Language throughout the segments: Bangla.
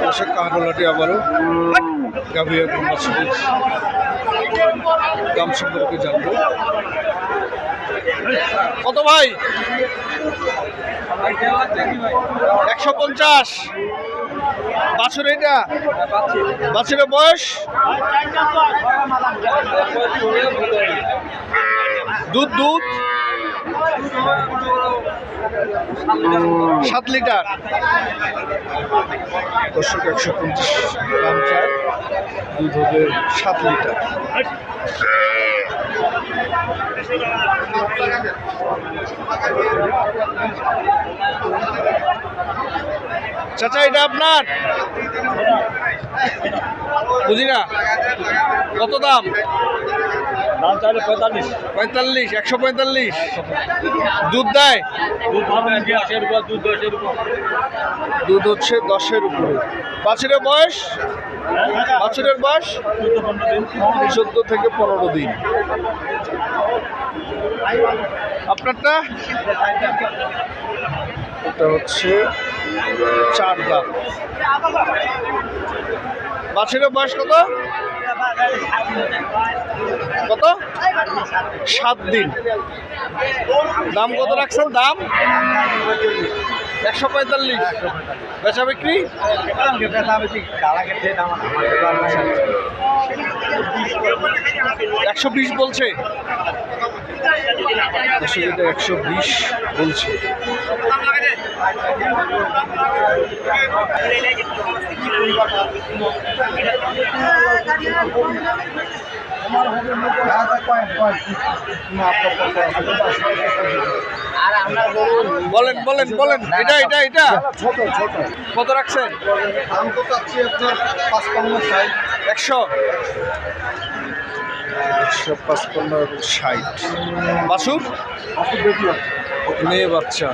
দর্শক কাহারোলাটি আবারও গাভী এবং বাছুরের দাম সম্পর্কে জানবো। কত ভাই? 150 বাছুর। এটা বাছুরের বয়স? দুধ 7 লিটার। দর্শক 150 দাম চায়, দুধ হবে 7 লিটার। চাচা এটা আপনার? বুঝি না, কত দাম? দাম চাইলে 45। 45, 145। দুধ দেয়? দুধ হচ্ছে 10-এর উপরে। বাছুরের বয়স? বাছুরের বয়স 14 থেকে 15 দিন। আপনারটা? এটা হচ্ছে 4 দাঁত। বাছুরের বয়স কত? কত? 7 দিন। দাম কত রাখছেন? দাম 145। বেচা বিক্রি 120 বলছে। 120 বলছে। বলেন বলেন বলেন। এটা এটা এটা ছোট ছোট কত রাখছেন? দাম তো চাচ্ছি আপনার 55-60। 155 এবং 60। বাছুর মেয়ে বাচ্চা।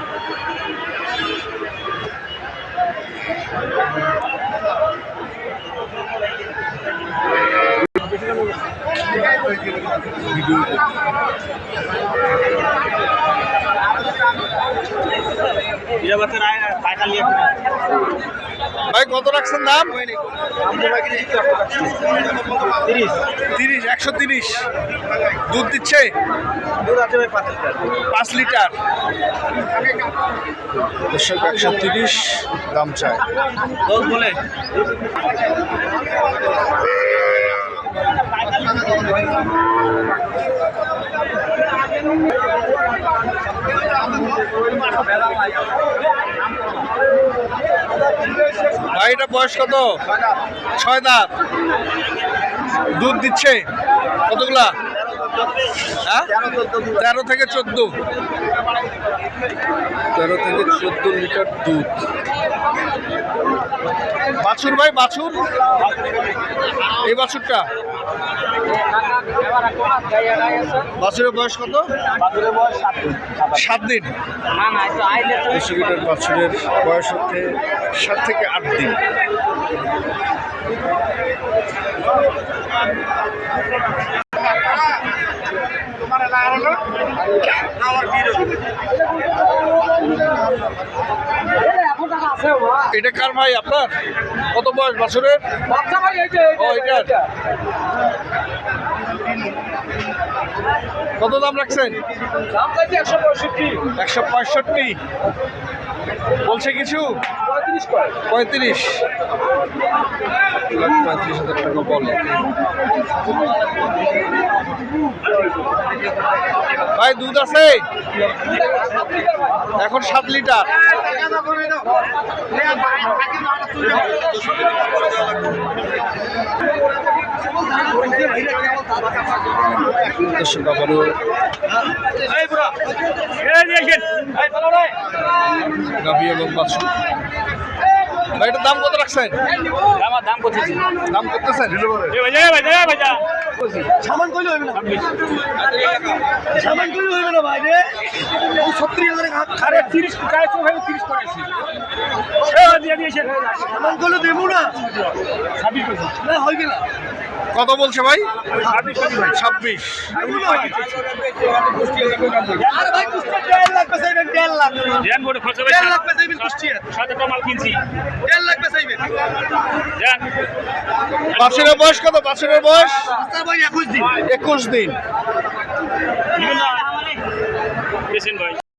ভিডিও ভাই কত রাখছেন দাম? 30, 130। দুধ দিচ্ছে? 5 লিটার। 130 দাম চায়। বলে ভাই এটা বয়স কত? 6 দাঁত। দুধ দিচ্ছে কতগুলা? 13 থেকে 14। 13 থেকে 14 লিটার দুধ। বাছুর ভাই, বাছুর? এই বাছুরটা? বাছুরের বয়স কত? 7 দিন। বাছুরের বয়স হচ্ছে 7 থেকে 8 দিন। এটা কার ভাই আপনার? কত বয়স বাছুরের? কত দাম রাখছেন? 165 বলছে কিছু? 35। 35,000 টাকা বলে। ভাই দুধ আছে এখন 7 লিটার। গাভী এবং বাছুর। ভাই এটার দাম কত রাখছেন? দাম করতেছি। দাম করতেছেন? সামান কইলে হইবে না। সামান কইলে হইবে না ভাই রে। 70,000 আরে 30 টাকা তো ভাই 30 করেছি। সেও দিয়ে দিয়েছে। সামান কইলে দেবো না। 26 কইছি। না হইবে না। কত বলছে ভাই? 26। আরে ভাই কুষ্টিয়া 1.5 লাখ পেছাইবেন 1.5 লাখ। জ্ঞান বোর্ডে খরচ হবে 1.5 লাখ পেছাইবেন কুষ্টিয়া। সাথে মাল কিনছি। 1.5 লাখ বেচাইবে বাছুরের বয়স কত? বাছুরের বয়স বাচ্চার বয়স 21 দিন 21 দিন। ভাই